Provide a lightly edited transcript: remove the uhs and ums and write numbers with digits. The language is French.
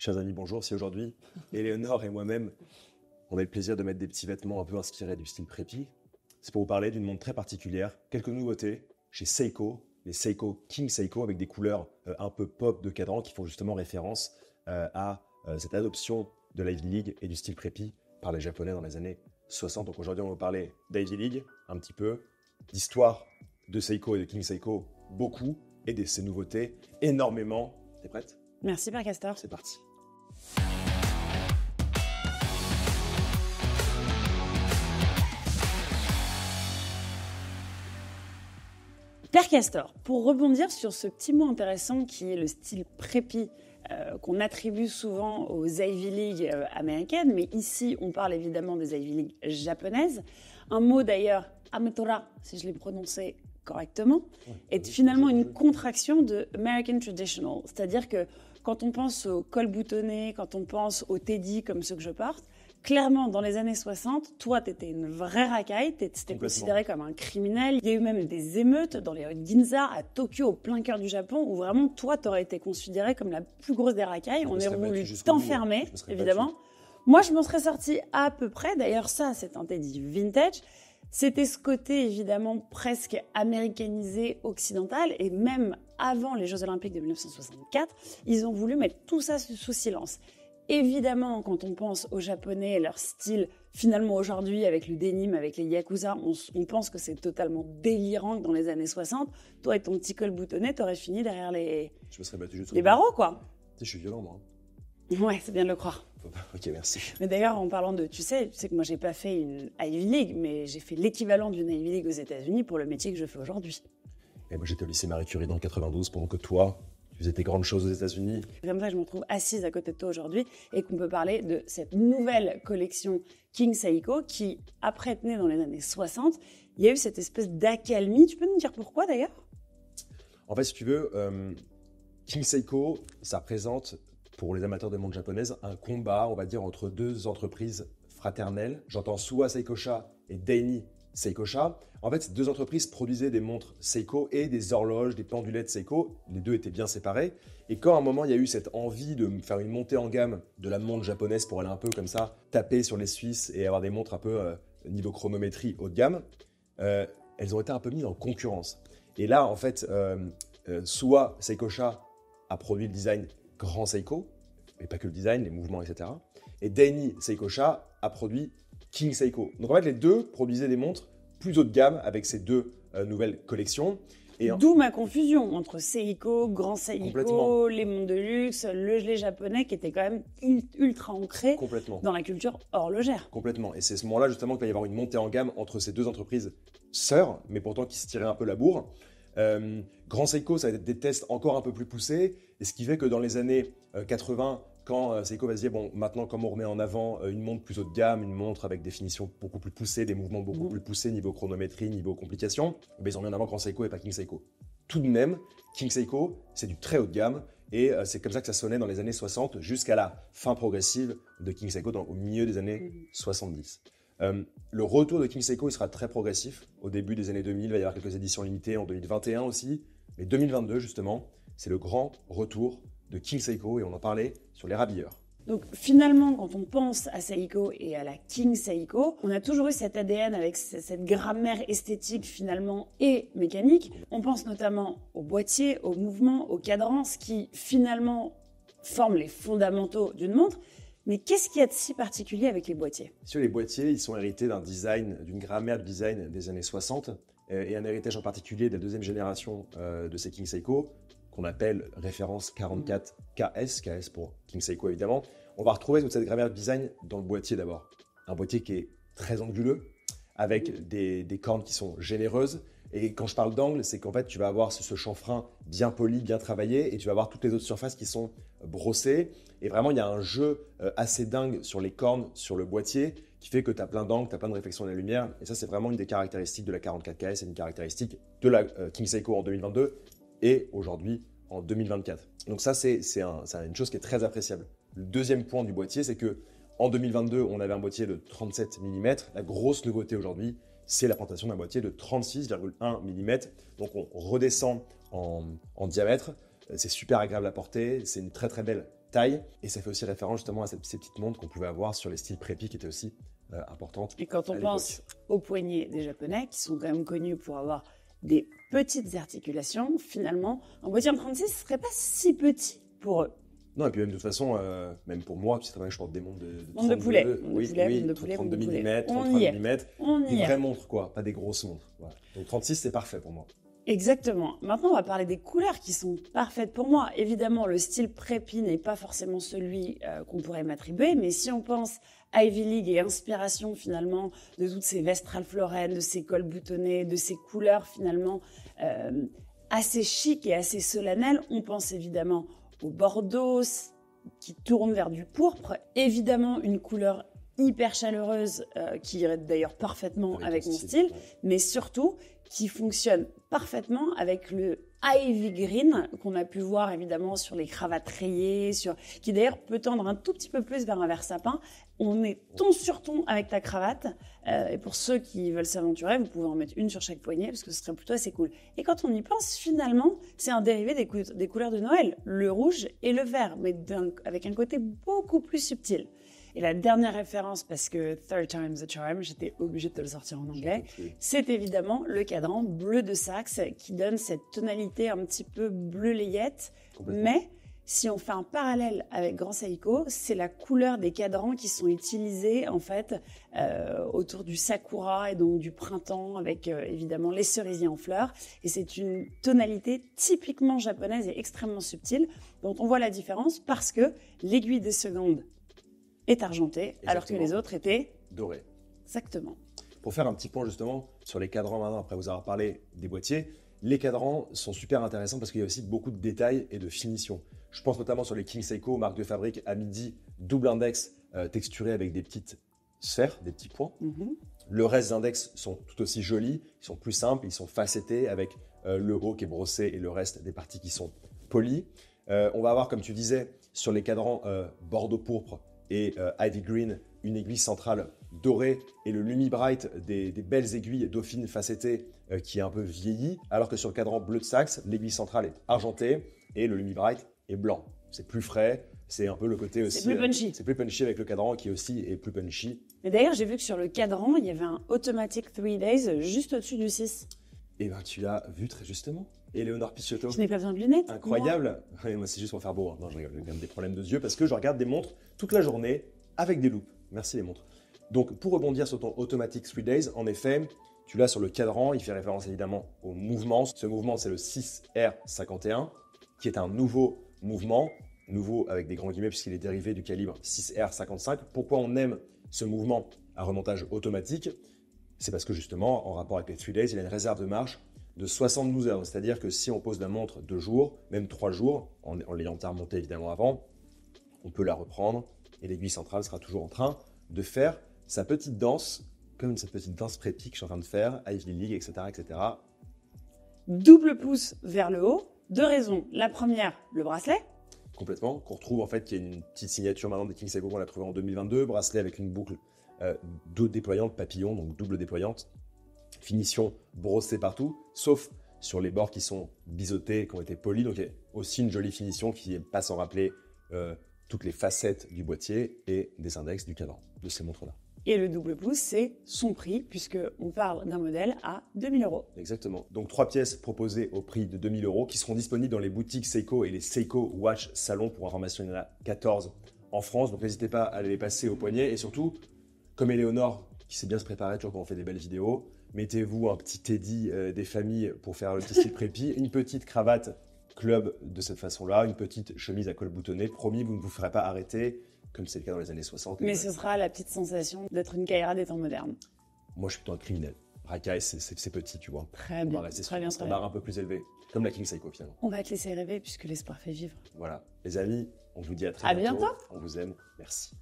Chers amis, bonjour. Si aujourd'hui, Éléonore et moi-même, on a le plaisir de mettre des petits vêtements un peu inspirés du style prépi, c'est pour vous parler d'une montre très particulière. Quelques nouveautés chez Seiko, les Seiko King Seiko, avec des couleurs un peu pop de cadran qui font justement référence à cette adoption de l'Ivy League et du style prépi par les Japonais dans les années 60. Donc aujourd'hui, on va vous parler d'Ivy League un petit peu, d'histoire de Seiko et de King Seiko beaucoup, et de ces nouveautés énormément. T'es prête? Merci Père Castor. C'est parti. Père Castor, pour rebondir sur ce petit mot intéressant qui est le style prépi, qu'on attribue souvent aux Ivy League américaines, mais ici on parle évidemment des Ivy League japonaises. Un mot d'ailleurs, Ametora, si je l'ai prononcé correctement, est finalement une contraction de American Traditional. C'est-à-dire que quand on pense au col boutonné, quand on pense au teddy comme ceux que je porte, clairement, dans les années 60, toi, t'étais une vraie racaille, t'étais considéré comme un criminel. Il y a eu même des émeutes dans les rues de Ginza, à Tokyo, au plein cœur du Japon, où vraiment, toi, t'aurais été considéré comme la plus grosse des racailles. On aurait voulu t'enfermer, évidemment. Moi, je m'en serais sortie à peu près. D'ailleurs, ça, c'est un teddy vintage. C'était ce côté, évidemment, presque américanisé, occidental. Et même avant les Jeux Olympiques de 1964, ils ont voulu mettre tout ça sous silence. Évidemment, quand on pense aux Japonais et leur style, finalement aujourd'hui, avec le denim, avec les yakuza, on pense que c'est totalement délirant que dans les années 60, toi et ton petit col boutonné, t'aurais fini derrière les barreaux, quoi. Je suis violent, moi. Ouais, c'est bien de le croire. Ok, merci. Mais d'ailleurs, en parlant de, tu sais que moi, j'ai pas fait une Ivy League, mais j'ai fait l'équivalent d'une Ivy League aux États-Unis pour le métier que je fais aujourd'hui. Et moi, j'étais au lycée Marie Curie dans le 92, pendant que toi, tu faisais tes grandes choses aux États-Unis. Comme ça, je me retrouve assise à côté de toi aujourd'hui et qu'on peut parler de cette nouvelle collection King Seiko qui, après être née dans les années 60, il y a eu cette espèce d'accalmie. Tu peux nous dire pourquoi d'ailleurs? En fait, si tu veux, King Seiko, ça représente, pour les amateurs de montre japonaise, un combat, on va dire, entre deux entreprises fraternelles. J'entends Suwa Seikosha et Daini Seikosha. En fait, ces deux entreprises produisaient des montres Seiko et des horloges, des pendulettes Seiko. Les deux étaient bien séparés. Et quand à un moment, il y a eu cette envie de faire une montée en gamme de la montre japonaise pour aller un peu comme ça, taper sur les Suisses et avoir des montres un peu niveau chronométrie haut de gamme, elles ont été un peu mises en concurrence. Et là, en fait, Suwa Seikosha a produit le design Grand Seiko, mais pas que le design, les mouvements, etc. Et Daini Seikosha a produit King Seiko. Donc en fait, les deux produisaient des montres plus haut de gamme avec ces deux nouvelles collections. D'où ma confusion entre Seiko, Grand Seiko, les montres de luxe, les japonais qui étaient quand même ultra ancrés dans la culture horlogère. Complètement. Et c'est à ce moment-là justement qu'il va y avoir une montée en gamme entre ces deux entreprises sœurs, mais pourtant qui se tiraient un peu la bourre. Grand Seiko, ça a été des tests encore un peu plus poussés, et ce qui fait que dans les années 80, quand Seiko va se dire, bon, maintenant, comme on remet en avant une montre plus haut de gamme, une montre avec des finitions beaucoup plus poussées, des mouvements beaucoup plus poussés, niveau chronométrie, niveau complications, ils ont mis en avant Grand Seiko et pas King Seiko. Tout de même, King Seiko, c'est du très haut de gamme, et c'est comme ça que ça sonnait dans les années 60, jusqu'à la fin progressive de King Seiko, au milieu des années 70. Le retour de King Seiko, il sera très progressif. Au début des années 2000, il va y avoir quelques éditions limitées, en 2021 aussi. Mais 2022, justement, c'est le grand retour de King Seiko et on en parlait sur les rabilleurs. Donc finalement, quand on pense à Seiko et à la King Seiko, on a toujours eu cet ADN avec cette grammaire esthétique finalement et mécanique. On pense notamment au boîtier, au mouvement, aux cadrances qui finalement forment les fondamentaux d'une montre. Mais qu'est-ce qu'il y a de si particulier avec les boîtiers? Sur les boîtiers, ils sont hérités d'un design, d'une grammaire de design des années 60 et un héritage en particulier de la deuxième génération de ces King Seiko, qu'on appelle référence 44 KS, KS pour King Seiko évidemment. On va retrouver toute cette grammaire de design dans le boîtier d'abord. Un boîtier qui est très anguleux, avec des cornes qui sont généreuses. Et quand je parle d'angle, c'est qu'en fait, tu vas avoir ce chanfrein bien poli, bien travaillé, et tu vas avoir toutes les autres surfaces qui sont brossées. Et vraiment, il y a un jeu assez dingue sur les cornes, sur le boîtier, qui fait que tu as plein d'angles, tu as plein de réflexions de la lumière. Et ça, c'est vraiment une des caractéristiques de la 44KS, c'est une caractéristique de la King Seiko en 2022 et aujourd'hui en 2024. Donc ça, c'est une chose qui est très appréciable. Le deuxième point du boîtier, c'est que en 2022, on avait un boîtier de 37 mm. La grosse nouveauté aujourd'hui, c'est la présentation d'un boîtier de 36,1 mm. Donc on redescend en diamètre. C'est super agréable à porter. C'est une très très belle taille. Et ça fait aussi référence justement à ces petites montres qu'on pouvait avoir sur les styles prépi qui étaient aussi importantes. Et quand on pense aux poignets des Japonais, qui sont quand même connus pour avoir des petites articulations, finalement, un boîtier en 36, ce serait pas si petit pour eux. Non, et puis même de toute façon, même pour moi, c'est vrai que je porte des montres de 32, de poulet. Oui, 32 mm, 33 mm. On y Des est. vraies montres, quoi, pas des grosses montres. Voilà. Donc 36, c'est parfait pour moi. Exactement. Maintenant, on va parler des couleurs qui sont parfaites pour moi. Évidemment, le style prépi n'est pas forcément celui qu'on pourrait m'attribuer, mais si on pense Ivy League et inspiration finalement de toutes ces vestes Ralph Lauren, de ces cols boutonnés, de ces couleurs finalement assez chic et assez solennelles, on pense évidemment au bordeaux qui tourne vers du pourpre, évidemment une couleur hyper chaleureuse qui irait d'ailleurs parfaitement avec mon style, ouais. mais surtout qui fonctionne parfaitement avec le Ivy Green qu'on a pu voir évidemment sur les cravates rayées, qui d'ailleurs peut tendre un tout petit peu plus vers un vert sapin. On est ton sur ton avec ta cravate. Et pour ceux qui veulent s'aventurer, vous pouvez en mettre une sur chaque poignet parce que ce serait plutôt assez cool. Et quand on y pense, finalement, c'est un dérivé des couleurs de Noël, le rouge et le vert, mais avec un côté beaucoup plus subtil. Et la dernière référence, parce que third time's a charm, j'étais obligée de te le sortir en anglais, c'est évidemment le cadran bleu de Saxe qui donne cette tonalité un petit peu bleu layette. Mais si on fait un parallèle avec Grand Seiko, c'est la couleur des cadrans qui sont utilisés en fait autour du sakura et donc du printemps avec évidemment les cerisiers en fleurs. Et c'est une tonalité typiquement japonaise et extrêmement subtile dont on voit la différence parce que l'aiguille des secondes est argenté, alors que les autres étaient dorés. Exactement. Pour faire un petit point justement sur les cadrans maintenant, après vous avoir parlé des boîtiers, les cadrans sont super intéressants parce qu'il y a aussi beaucoup de détails et de finition. Je pense notamment sur les King Seiko, marque de fabrique à midi, double index texturé avec des petites sphères, des petits points. Le reste des index sont tout aussi jolis, ils sont plus simples, ils sont facettés avec le haut qui est brossé et le reste des parties qui sont polies. On va avoir, comme tu disais, sur les cadrans bordeaux pourpre et Ivy Green, une aiguille centrale dorée et le Lumi Bright, des belles aiguilles dauphines facettées qui est un peu vieilli, alors que sur le cadran bleu de Saxe, l'aiguille centrale est argentée et le Lumi Bright est blanc. C'est plus frais, c'est un peu le côté aussi... C'est plus punchy. C'est plus punchy avec le cadran qui aussi est plus punchy. Mais d'ailleurs, j'ai vu que sur le cadran, il y avait un Automatic 3 Days juste au-dessus du 6. Eh bien, tu l'as vu très justement. Éléonore Picciotto. Je n'ai pas besoin de lunettes. Incroyable. Ouais, moi, c'est juste pour faire beau. Non, je rigole. J'ai quand même des problèmes de yeux parce que je regarde des montres toute la journée avec des loupes. Merci les montres. Donc, pour rebondir sur ton Automatic 3 Days, en effet, tu l'as sur le cadran. Il fait référence évidemment au mouvement. Ce mouvement, c'est le 6R51, qui est un nouveau mouvement. Nouveau avec des grands guillemets puisqu'il est dérivé du calibre 6R55. Pourquoi on aime ce mouvement à remontage automatique? C'est parce que justement, en rapport avec les 3 Days, il a une réserve de marche de 72 heures. C'est-à-dire que si on pose la montre 2 jours, même 3 jours, en l'ayant remonté évidemment avant, on peut la reprendre et l'aiguille centrale sera toujours en train de faire sa petite danse, comme cette petite danse prépi que je suis en train de faire, Ivy League, etc., etc. Double pouce vers le haut. 2 raisons. La première, le bracelet. Complètement, qu'on retrouve en fait, qui est une petite signature maintenant des King Seiko qu'on a trouvé en 2022, bracelet avec une boucle déployante, papillon, donc double déployante, finition brossée partout, sauf sur les bords qui sont biseautés, qui ont été polis, donc il y a aussi une jolie finition qui n'est pas sans rappeler toutes les facettes du boîtier et des index du cadran de ces montres-là. Et le double pouce, c'est son prix, puisqu'on parle d'un modèle à 2000 €. Exactement. Donc 3 pièces proposées au prix de 2000 € qui seront disponibles dans les boutiques Seiko et les Seiko Watch Salon. Pour information, il y en a 14 en France. Donc n'hésitez pas à aller les passer au poignet. Et surtout, comme Éléonore, qui sait bien se préparer toujours quand on fait des belles vidéos, mettez-vous un petit teddy des familles pour faire le petit style prépi, une petite cravate club de cette façon-là, une petite chemise à col boutonné. Promis, vous ne vous ferez pas arrêter, comme c'est le cas dans les années 60. Mais ce sera la petite sensation d'être une Kaira des temps modernes. Moi, je suis plutôt un criminel. Rakai, c'est petit, tu vois. Très bien, très bien. Standard un peu plus élevé, comme la King Seiko finalement. On va te laisser rêver puisque l'espoir fait vivre. Voilà. Les amis, on vous dit à très bientôt. À bientôt. On vous aime. Merci.